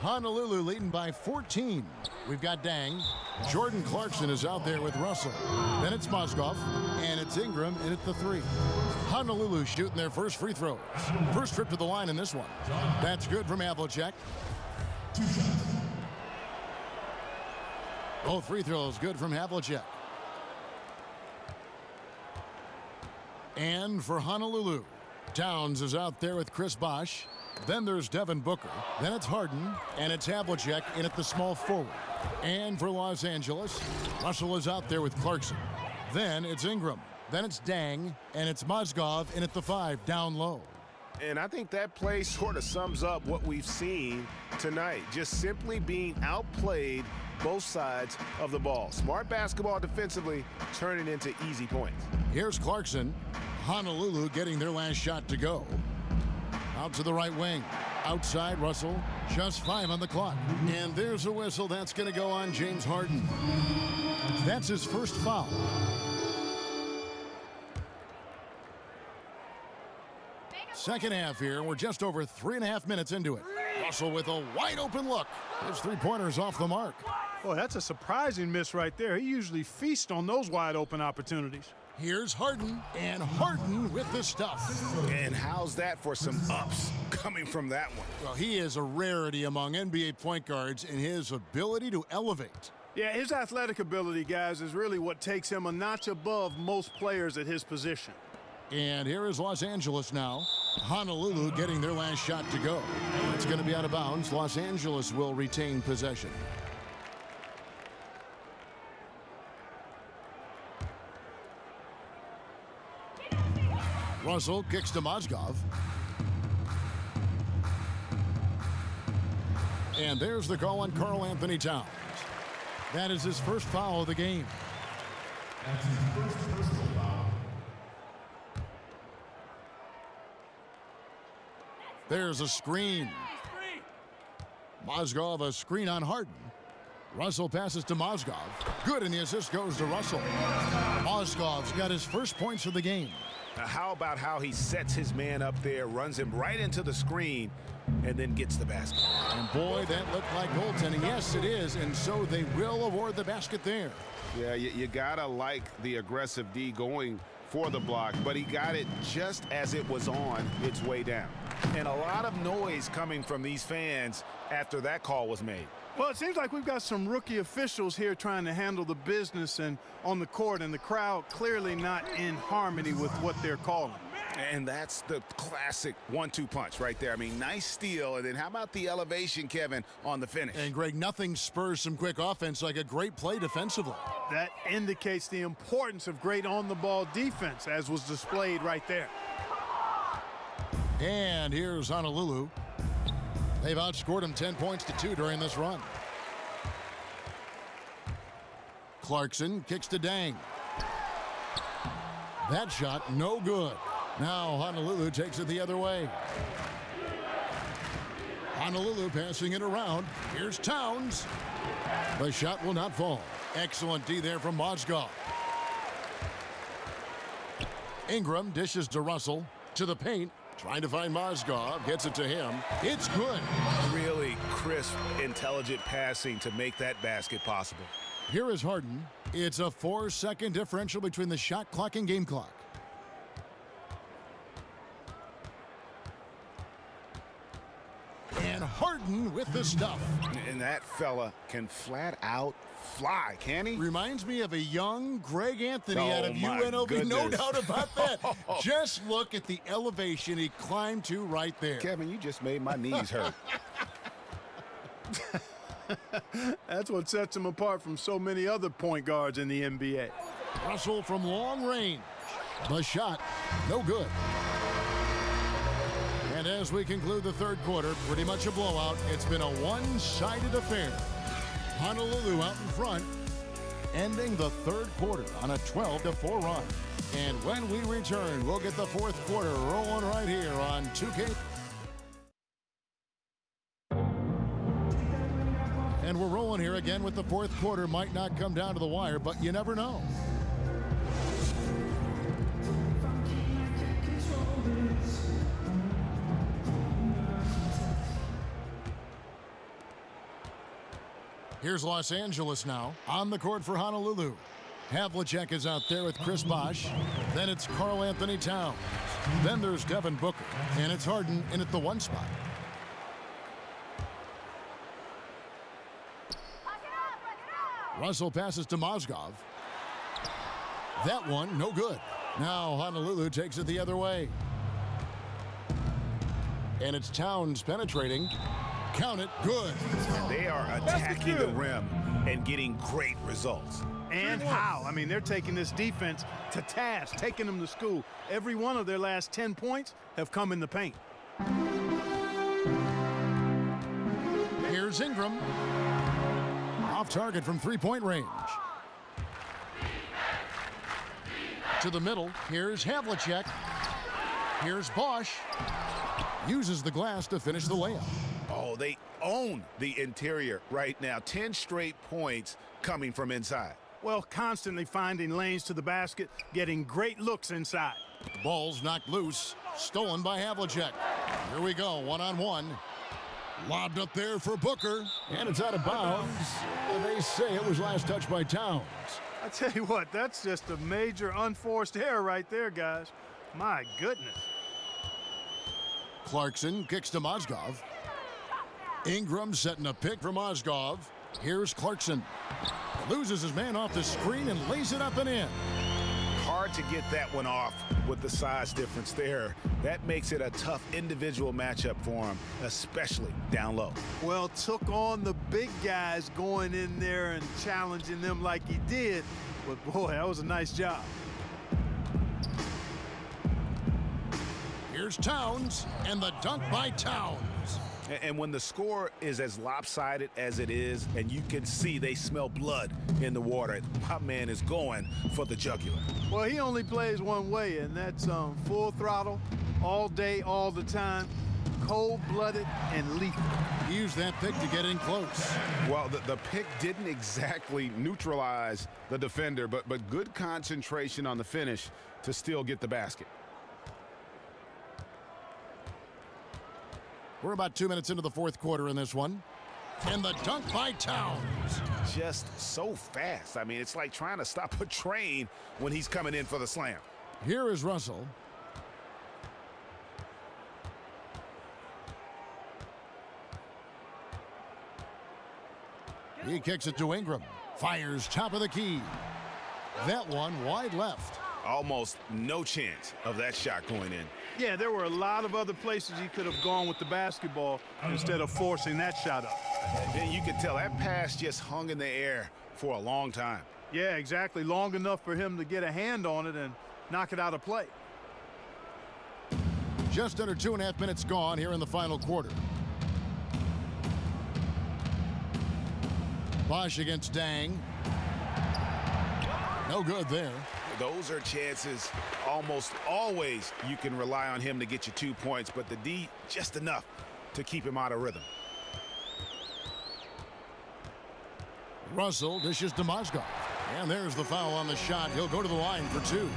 Honolulu leading by 14. We've got Dang. Jordan Clarkson is out there with Russell. Then it's Mozgov, and it's Ingram in at the 3. Honolulu shooting their first free throws. First trip to the line in this one. That's good from Havlicek. Both free throws good from Havlicek. And for Honolulu, Towns is out there with Chris Bosh. Then there's Devin Booker. Then it's Harden, and it's Havlicek in at the small forward. And for Los Angeles, Russell is out there with Clarkson. Then it's Ingram. Then it's Dang, and it's Mozgov in at the 5, down low. And I think that play sort of sums up what we've seen tonight. Just simply being outplayed both sides of the ball. Smart basketball defensively, turning into easy points. Here's Clarkson. Honolulu getting their last shot to go. Out to the right wing. Outside Russell. Just 5 on the clock. And there's a whistle. That's going to go on James Harden. That's his first foul. Second half here. We're just over 3.5 minutes into it. Russell with a wide open look. His three-pointers off the mark. Boy, that's a surprising miss right there. He usually feasts on those wide open opportunities. Here's Harden, and Harden with the stuff. And how's that for some ups coming from that one? Well, he is a rarity among NBA point guards in his ability to elevate. Yeah, his athletic ability, guys, is really what takes him a notch above most players at his position. And here is Los Angeles now. Honolulu getting their last shot to go. It's going to be out of bounds. Los Angeles will retain possession. Russell kicks to Mozgov. And there's the call on Karl Anthony Towns. That is his first foul of the game. That's his first personal foul. There's a screen. Mozgov a screen on Harden. Russell passes to Mozgov. Good, and the assist goes to Russell. Mozgov's got his first points of the game. Now, how about how he sets his man up there, runs him right into the screen, and then gets the basket? And boy, that looked like goaltending. Yes, it is, and so they will award the basket there. Yeah, you gotta like the aggressive D going for the block, but he got it just as it was on its way down. And a lot of noise coming from these fans after that call was made. Well, it seems like we've got some rookie officials here trying to handle the business and on the court, and the crowd clearly not in harmony with what they're calling. And that's the classic 1-2 punch right there. I mean, nice steal, and then how about the elevation, Kevin, on the finish? And, Greg, nothing spurs some quick offense like a great play defensively. That indicates the importance of great on-the-ball defense, as was displayed right there. And here's Honolulu. They've outscored him 10 points to 2 during this run. Clarkson kicks to Dang. That shot, no good. Now Honolulu takes it the other way. Honolulu passing it around. Here's Towns. The shot will not fall. Excellent D there from Mozgov. Ingram dishes to Russell. To the paint. Trying to find Mozgov. Gets it to him. It's good. Really crisp, intelligent passing to make that basket possible. Here is Harden. It's a 4-second differential between the shot clock and game clock. And Harden with the stuff. And that fella can flat out fly, can he? Reminds me of a young Greg Anthony out of my UNLV. goodness. No doubt about that. Just look at the elevation he climbed to right there. Kevin, you just made my knees hurt. That's what sets him apart from so many other point guards in the NBA. Russell from long range. The shot, no good. And as we conclude the third quarter, pretty much a blowout. It's been a one-sided affair. Honolulu out in front, ending the third quarter on a 12-4 run. And when we return, we'll get the fourth quarter rolling right here on 2K. And we're rolling here again with the fourth quarter. Might not come down to the wire, but you never know. Here's Los Angeles now on the court for Honolulu. Havlicek is out there with Chris Bosh. Then it's Karl Anthony Towns. Then there's Devin Booker. And it's Harden in at the 1 spot. Russell passes to Mozgov. That one, no good. Now Honolulu takes it the other way. And it's Towns penetrating. Count it, good. And they are attacking the rim and getting great results. And how? I mean, they're taking this defense to task, taking them to school. Every one of their last 10 points have come in the paint. Here's Ingram. Off target from three-point range. To the middle. Here's Havlicek. Here's Bosh. Uses the glass to finish the layup. Oh, they own the interior right now. 10 straight points coming from inside. Well, constantly finding lanes to the basket, getting great looks inside. The ball's knocked loose. Stolen by Havlicek. Here we go, one-on-one. Lobbed up there for Booker. And it's out of bounds. They say it was last touched by Towns. I tell you what, that's just a major unforced error right there, guys. My goodness. Clarkson kicks to Mozgov. Ingram setting a pick for Mozgov. Here's Clarkson. Loses his man off the screen and lays it up and in. Hard to get that one off with the size difference there. That makes it a tough individual matchup for him, especially down low. Well, took on the big guys going in there and challenging them like he did. But boy, that was a nice job. Here's Towns, and the dunk by Towns. And when the score is as lopsided as it is, and you can see they smell blood in the water, my man is going for the jugular. Well, he only plays one way, and that's full throttle, all day, all the time, cold-blooded and lethal. He used that pick to get in close. Well, the pick didn't exactly neutralize the defender, but good concentration on the finish to still get the basket. We're about 2 minutes into the fourth quarter in this one. And the dunk by Towns. Just so fast. I mean, it's like trying to stop a train when he's coming in for the slam. Here is Russell. He kicks it to Ingram. Fires top of the key. That one wide left. Almost no chance of that shot going in. Yeah, there were a lot of other places he could have gone with the basketball instead of forcing that shot up. And you could tell that pass just hung in the air for a long time. Yeah, exactly. Long enough for him to get a hand on it and knock it out of play. Just under 2.5 minutes gone here in the final quarter. Bosh against Dang. No good there. Those are chances almost always you can rely on him to get you 2 points, but the D just enough to keep him out of rhythm. Russell dishes to Mozgov. And there's the foul on the shot. He'll go to the line for 2.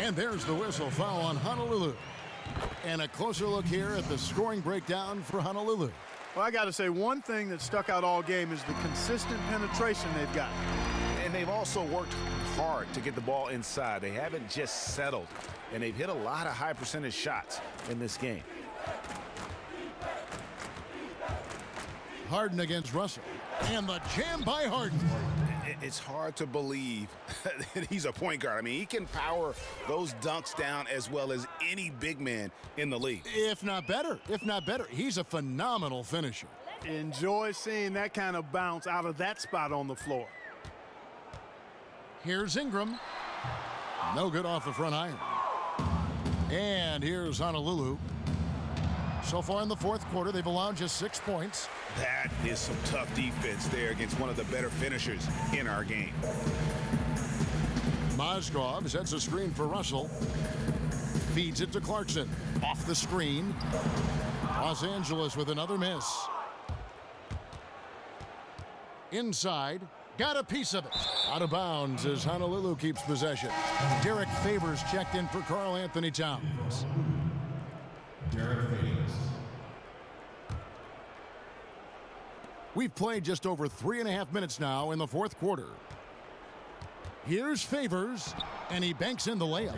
And there's the whistle. Foul on Honolulu. And a closer look here at the scoring breakdown for Honolulu. Well, I got to say, one thing that stuck out all game is the consistent penetration they've got. And they've also worked hard to get the ball inside. They haven't just settled, and they've hit a lot of high percentage shots in this game. Harden against Russell. And the jam by Harden. It's hard to believe that he's a point guard. I mean, he can power those dunks down as well as any big man in the league. If not better. If not better. He's a phenomenal finisher. Enjoy seeing that kind of bounce out of that spot on the floor. Here's Ingram. No good off the front iron. And here's Honolulu. So far in the fourth quarter, they've allowed just 6 points. That is some tough defense there against one of the better finishers in our game. Mozgov sets a screen for Russell. Feeds it to Clarkson. Off the screen. Los Angeles with another miss. Inside. Got a piece of it. Out of bounds as Honolulu keeps possession. Derek Favors checked in for Karl Anthony Towns. Derek Favors. We've played just over 3.5 minutes now in the fourth quarter. Here's Favors, and he banks in the layup.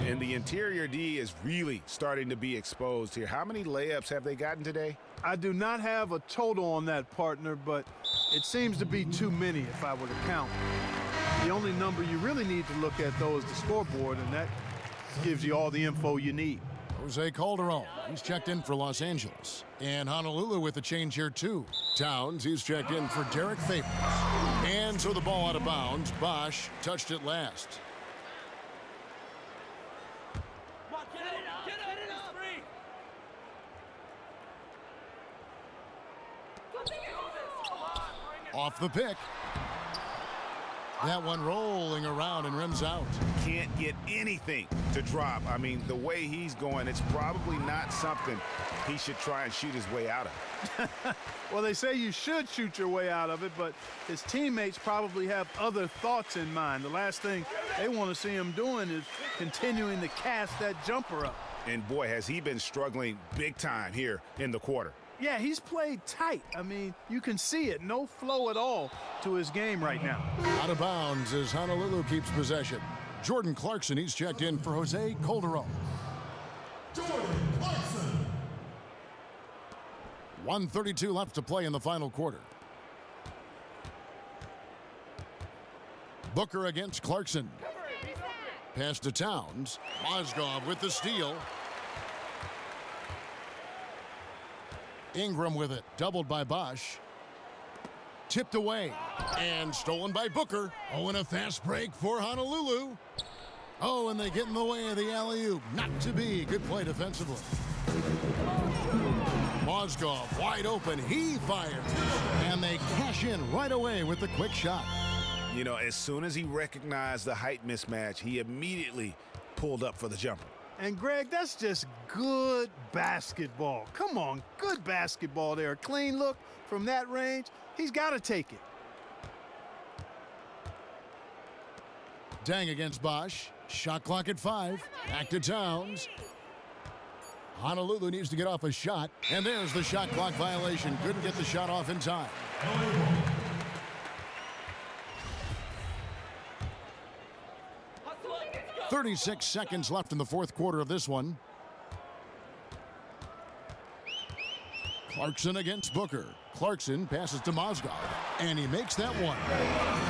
And the interior D is really starting to be exposed here. How many layups have they gotten today? I do not have a total on that, partner, but it seems to be too many if I were to count. The only number you really need to look at, though, is the scoreboard, and that gives you all the info you need. Jose Calderon, he's checked in for Los Angeles. And Honolulu with a change here, too. Towns, he's checked in for Derek Favors. And so the ball out of bounds. Bosch touched it last. Off the pick. That one rolling around and rims out. Can't get anything to drop. I mean, the way he's going, it's probably not something he should try and shoot his way out of. Well, they say you should shoot your way out of it, but his teammates probably have other thoughts in mind. The last thing they want to see him doing is continuing to cast that jumper up. And boy, has he been struggling big time here in the quarter. Yeah, he's played tight. I mean, you can see it. No flow at all to his game right now. Out of bounds as Honolulu keeps possession. Jordan Clarkson, he's checked in for Jose Calderon. Jordan Clarkson. 1:32 left to play in the final quarter. Booker against Clarkson. Pass to Towns. Mozgov with the steal. Ingram with it, doubled by Bosch. Tipped away and stolen by Booker. Oh, and a fast break for Honolulu. Oh, and they get in the way of the alley-oop. Not to be. Good play defensively. Mozgov wide open. He fires. And they cash in right away with the quick shot. You know, as soon as he recognized the height mismatch, he immediately pulled up for the jumper. And, Greg, that's just good basketball. Come on, good basketball there. A clean look from that range. He's got to take it. Dang against Bosch. Shot clock at 5. Back to Towns. Honolulu needs to get off a shot. And there's the shot clock violation. Couldn't get the shot off in time. 36 seconds left in the fourth quarter of this one. Clarkson against Booker. Clarkson passes to Mozgov, and he makes that one.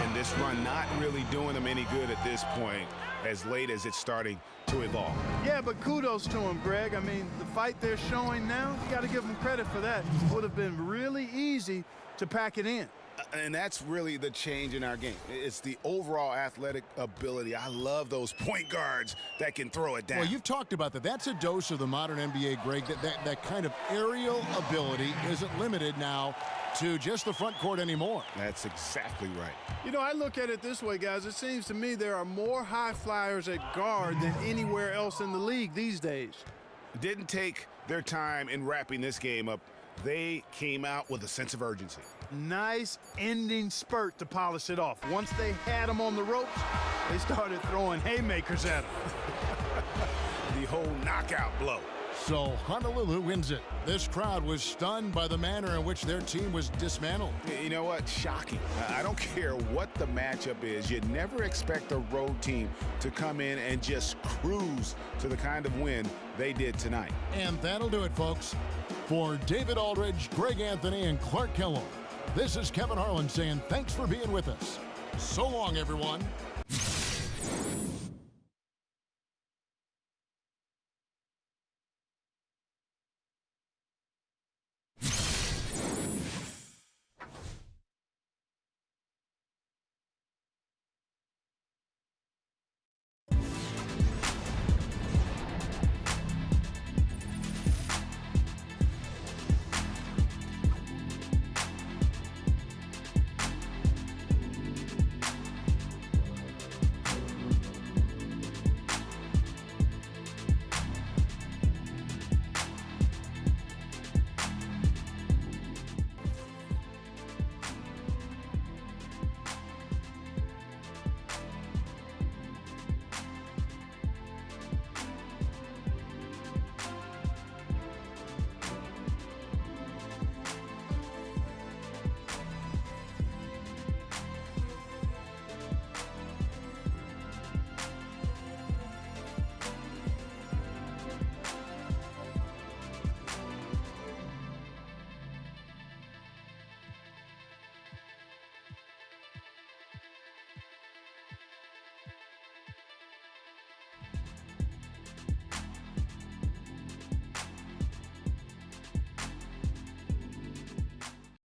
And this run not really doing him any good at this point, as late as it's starting to evolve. Yeah, but kudos to him, Greg. I mean, the fight they're showing now, you got to give them credit for that. It would have been really easy to pack it in. And that's really the change in our game. It's the overall athletic ability. I love those point guards that can throw it down. Well, you've talked about that. That's a dose of the modern NBA, Greg. That kind of aerial ability isn't limited now to just the front court anymore. That's exactly right. You know, I look at it this way, guys. It seems to me there are more high flyers at guard than anywhere else in the league these days. Didn't take their time in wrapping this game up. They came out with a sense of urgency. Nice ending spurt to polish it off. Once they had him on the ropes, they started throwing haymakers at him. The whole knockout blow. So Honolulu wins it. This crowd was stunned by the manner in which their team was dismantled. You know what? Shocking. I don't care what the matchup is. You'd never expect a road team to come in and just cruise to the kind of win they did tonight. And that'll do it, folks. For David Aldridge, Greg Anthony, and Clark Kellogg, this is Kevin Harlan saying thanks for being with us. So long, everyone.